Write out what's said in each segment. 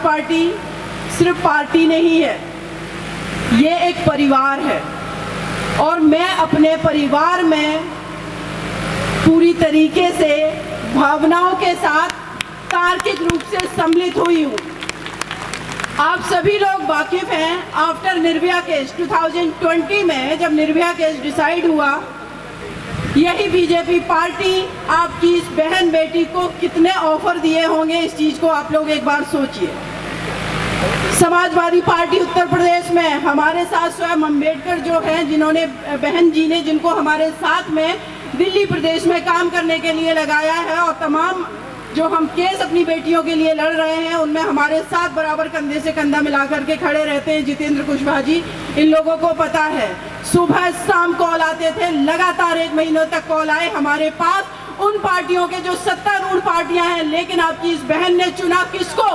Party सिर्फ party नहीं है, ये एक परिवार है और मैं अपने परिवार में पूरी तरीके से भावनाओं के साथ तार्किक रूप से सम्मिलित हुई हूँ। आप सभी लोग वाकिफ हैं, आफ्टर निर्भया केस 2020 में जब निर्भया केस डिसाइड हुआ, यही बीजेपी पार्टी आपकी इस बहन बेटी को कितने ऑफर दिए होंगे, इस चीज़ को आप लोग एक बार सोचिए। समाजवादी पार्टी उत्तर प्रदेश में हमारे साथ स्वयं अम्बेडकर जो हैं, जिन्होंने बहन जी ने जिनको हमारे साथ में दिल्ली प्रदेश में काम करने के लिए लगाया है और तमाम जो हम केस अपनी बेटियों के लिए लड़ रहे हैं उनमें हमारे साथ बराबर कंधे से कंधा मिला करके खड़े रहते हैं जितेंद्र कुशवाहा जी। इन लोगों को पता है, सुबह शाम कॉल आते थे, लगातार 1 महीनों तक कॉल आए हमारे पास उन पार्टियों के जो सत्तारूढ़ पार्टियां हैं, लेकिन आपकी इस बहन ने चुना किसको?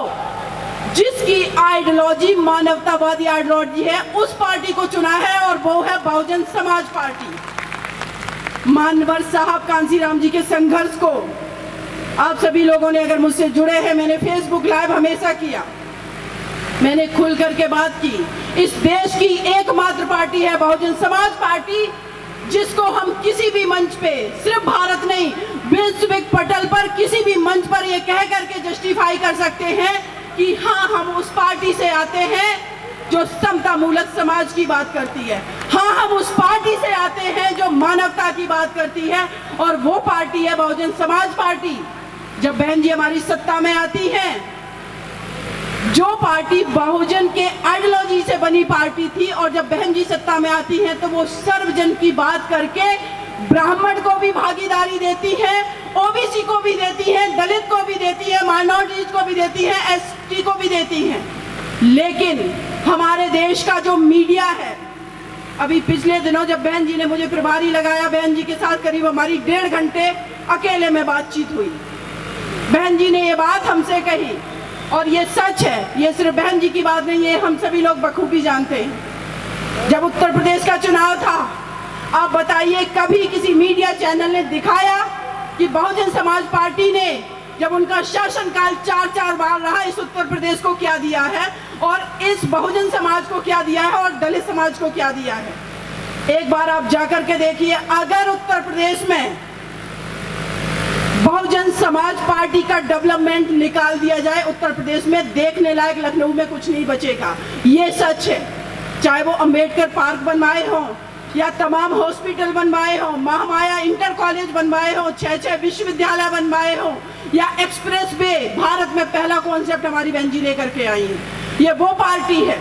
जिसकी आइडियोलॉजी मानवतावादी आइडियोलॉजी है, उस पार्टी को चुना है और वो है बहुजन समाज पार्टी। मानवर साहब कांसीराम जी के संघर्ष को आप सभी लोगों ने अगर मुझसे जुड़े हैं, मैंने फेसबुक लाइव हमेशा किया, मैंने खुल करके बात की। इस देश की एकमात्र पार्टी है बहुजन समाज पार्टी, जिसको हम किसी भी मंच पे, सिर्फ भारत नहीं वैश्विक पटल पर किसी भी मंच पर ये कह करके जस्टिफाई कर सकते हैं कि हाँ हम उस पार्टी से आते हैं जो समता मूलक समाज की बात करती है, हाँ हम उस पार्टी से आते हैं जो मानवता की बात करती है, और वो पार्टी है बहुजन समाज पार्टी। जब बहन जी हमारी सत्ता में आती हैं, जो पार्टी बहुजन के आइडियोलॉजी से बनी पार्टी थी, और जब बहन जी सत्ता में आती हैं तो वो सर्वजन की बात करके ब्राह्मण को भी भागीदारी देती है, ओबीसी को भी देती है, दलित को भी देती है, माइनॉरिटीज को भी देती है, एसटी को भी देती है। लेकिन हमारे देश का जो मीडिया है, अभी पिछले दिनों जब बहन जी ने मुझे प्रभारी लगाया, बहन जी के साथ करीब हमारी 1.5 घंटे अकेले में बातचीत हुई। बहन जी ने ये बात हमसे कही और ये सच है, ये सिर्फ बहन जी की बात नहीं है, हम सभी लोग बखूबी जानते हैं। जब उत्तर प्रदेश का चुनाव था, आप बताइए कभी किसी मीडिया चैनल ने दिखाया कि बहुजन समाज पार्टी ने जब उनका शासनकाल 4 बार रहा, इस उत्तर प्रदेश को क्या दिया है और इस बहुजन समाज को क्या दिया है और दलित समाज को क्या दिया है? एक बार आप जाकर के देखिए, अगर उत्तर प्रदेश में बहुजन समाज पार्टी का डेवलपमेंट निकाल दिया जाए, उत्तर प्रदेश में देखने लायक लखनऊ में कुछ नहीं बचेगा। ये सच है। चाहे वो अंबेडकर पार्क बनवाए हों या तमाम हॉस्पिटल बनवाए हों, महामाया इंटर कॉलेज बनवाए हों, 6 विश्वविद्यालय बनवाए हों, या एक्सप्रेस वे, भारत में पहला कॉन्सेप्ट हमारी बहन जी लेकर के आई है। ये वो पार्टी है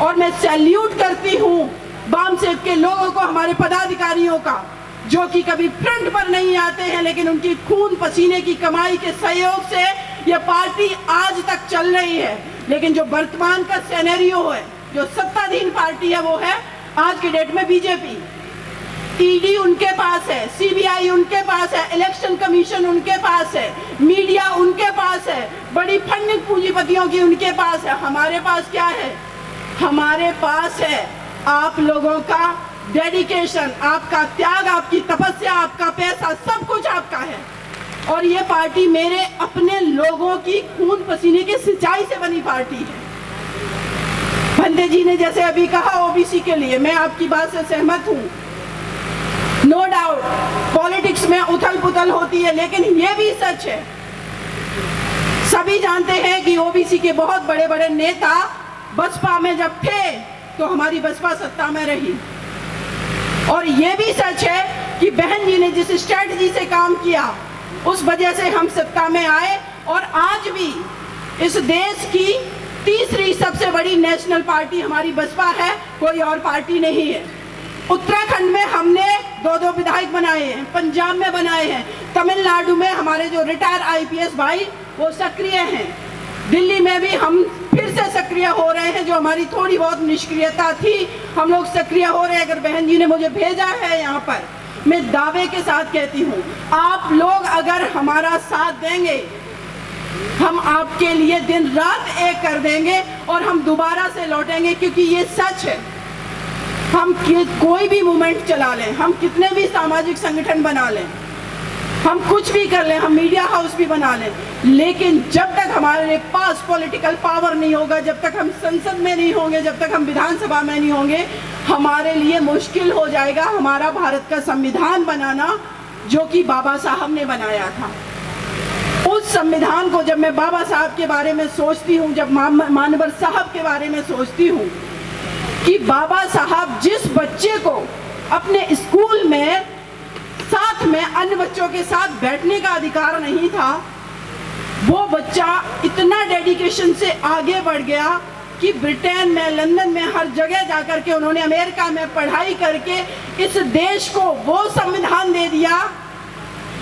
और मैं सैल्यूट करती हूँ वाम सेव के लोगों को, हमारे पदाधिकारियों का, जो कि कभी फ्रंट पर नहीं आते हैं, लेकिन उनकी खून पसीने की कमाई के सहयोग से ये पार्टी आज तक चल रही है। लेकिन जो वर्तमान का सिनेरियो है, जो सत्ताधीन पार्टी है, वो है आज की डेट में बीजेपी। ईडी उनके पास है, सीबीआई उनके पास है, इलेक्शन कमीशन उनके पास है, मीडिया उनके पास है, बड़ी फंडिंग पूंजीपतियों की उनके पास है। हमारे पास क्या है? हमारे पास है आप लोगों का डेडिकेशन, आपका त्याग, आपकी तपस्या, आपका पैसा, सब कुछ आपका है। और ये पार्टी मेरे अपने लोगों की खून पसीने की सिंचाई से बनी पार्टी है। भंते जी ने जैसे अभी कहा ओबीसी के लिए, मैं आपकी बात से सहमत हूँ। नो डाउट पॉलिटिक्स में उथल पुथल होती है, लेकिन ये भी सच है, सभी जानते हैं कि ओबीसी के बहुत बड़े बड़े नेता बसपा में जब थे तो हमारी बसपा सत्ता में रही। और ये भी सच है कि बहन जी ने जिस स्ट्रेटजी से काम किया, उस वजह से हम सत्ता में आए, और आज भी इस देश की तीसरी सबसे बड़ी नेशनल पार्टी हमारी बसपा है, कोई और पार्टी नहीं है। उत्तराखंड में हमने 2 विधायक बनाए हैं, पंजाब में बनाए हैं, तमिलनाडु में हमारे जो रिटायर आईपीएस भाई वो सक्रिय हैं, दिल्ली में भी हम फिर से सक्रिय हो रहे हैं। जो हमारी थोड़ी बहुत निष्क्रियता थी, हम लोग सक्रिय हो रहे हैं। अगर बहन जी ने मुझे भेजा है यहाँ पर, मैं दावे के साथ कहती हूँ, आप लोग अगर हमारा साथ देंगे, हम आपके लिए दिन रात एक कर देंगे और हम दोबारा से लौटेंगे। क्योंकि ये सच है, हम कोई भी मूवमेंट चला लें, हम कितने भी सामाजिक संगठन बना लें, हम कुछ भी कर लें, हम मीडिया हाउस भी बना लें, लेकिन जब तक हमारे पास पॉलिटिकल पावर नहीं होगा, जब तक हम संसद में नहीं होंगे, जब तक हम विधानसभा में नहीं होंगे, हमारे लिए मुश्किल हो जाएगा हमारा भारत का संविधान बनाना, जो कि बाबा साहब ने बनाया था। उस संविधान को जब मैं बाबा साहब के बारे में सोचती हूँ, जब मानवर साहब के बारे में सोचती हूँ कि बाबा साहब जिस बच्चे को अपने स्कूल में साथ में अन्य बच्चों के साथ बैठने का अधिकार नहीं था, वो बच्चा इतना डेडिकेशन से आगे बढ़ गया कि ब्रिटेन में, लंदन में, हर जगह जाकर के उन्होंने अमेरिका में पढ़ाई करके इस देश को वो संविधान दे दिया,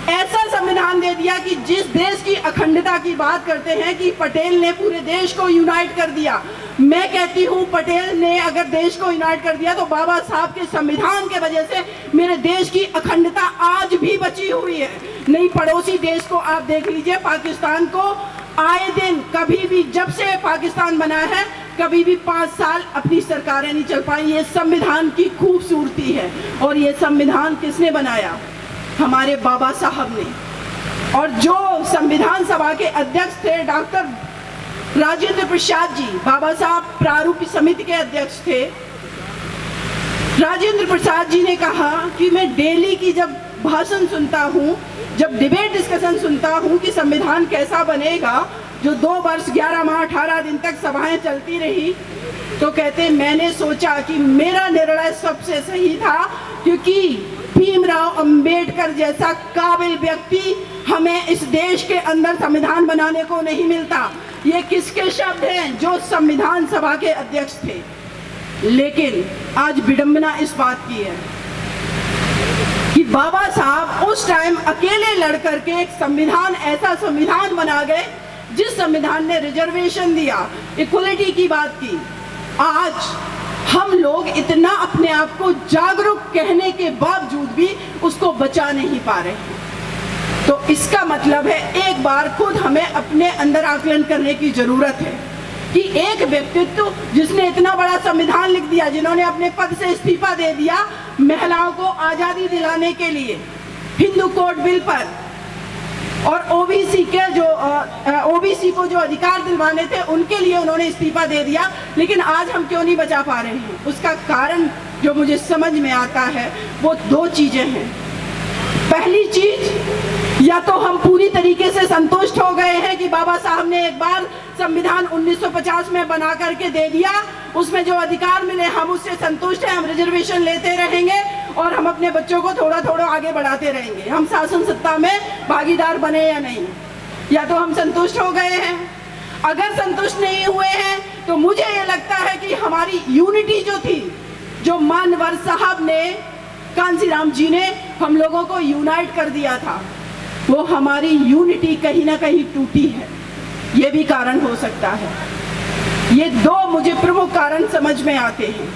ऐसा संविधान दे दिया कि जिस देश की अखंडता की बात करते हैं कि पटेल ने पूरे देश को यूनाइट कर दिया। मैं कहती हूँ पटेल ने अगर देश को यूनाइट कर दिया तो बाबा साहब के संविधान के वजह से मेरे देश की अखंडता आज भी बची हुई है। नहीं, पड़ोसी देश को आप देख लीजिए, पाकिस्तान को आए दिन कभी भी, जब से पाकिस्तान बना है, कभी भी 5 साल अपनी सरकारें नहीं चल पाई। ये संविधान की खूबसूरती है। और ये संविधान किसने बनाया? हमारे बाबा साहब ने। और जो संविधान सभा के अध्यक्ष थे डॉक्टर राजेंद्र प्रसाद जी, बाबा साहब प्रारूप समिति के अध्यक्ष थे, राजेंद्र प्रसाद जी ने कहा कि मैं डेली की जब भाषण सुनता हूँ, जब डिबेट डिस्कशन सुनता हूँ कि संविधान कैसा बनेगा, जो 2 वर्ष 11 माह 18 दिन तक सभाएं चलती रही, तो कहते मैंने सोचा कि मेरा निर्णय सबसे सही था, क्योंकि भीमराव अंबेडकर जैसा काबिल व्यक्ति हमें इस देश के अंदर संविधान बनाने को नहीं मिलता। ये किसके शब्द हैं? जो संविधान सभा के अध्यक्ष थे। लेकिन आज विडंबना इस बात की है कि बाबा साहब उस टाइम अकेले लड़ करके एक संविधान, ऐसा संविधान बना गए जिस संविधान ने रिजर्वेशन दिया, इक्वलिटी की बात की। आज हम लोग इतना अपने आप को जागरूक कहने के बावजूद भी उसको बचा नहीं पा रहे हैं। तो इसका मतलब है एक बार खुद हमें अपने अंदर आकलन करने की जरूरत है कि एक व्यक्तित्व जिसने इतना बड़ा संविधान लिख दिया, जिन्होंने अपने पद से इस्तीफा दे दिया महिलाओं को आज़ादी दिलाने के लिए, हिंदू कोड बिल पर, और ओबीसी को जो अधिकार दिलवाने थे उनके लिए उन्होंने इस्तीफा दे दिया, लेकिन आज हम क्यों नहीं बचा पा रहे हैं? उसका कारण जो मुझे समझ में आता है वो 2 चीजें हैं। पहली चीज, या तो हम पूरी तरीके से संतुष्ट हो गए हैं कि बाबा साहब ने एक बार संविधान 1950 में बना करके दे दिया, उसमें जो अधिकार मिले हम उससे संतुष्ट हैं, हम रिजर्वेशन लेते रहेंगे और हम अपने बच्चों को थोड़ा थोड़ा आगे बढ़ाते रहेंगे, हम शासन सत्ता में भागीदार बने या नहीं। या तो हम संतुष्ट हो गए हैं। अगर संतुष्ट नहीं हुए हैं तो मुझे ये लगता है कि हमारी यूनिटी जो थी, जो मानवर साहब ने, कांसीराम जी ने हम लोगों को यूनाइट कर दिया था, वो हमारी यूनिटी कहीं ना कहीं टूटी है। ये भी कारण हो सकता है। ये 2 मुझे प्रमुख कारण समझ में आते हैं।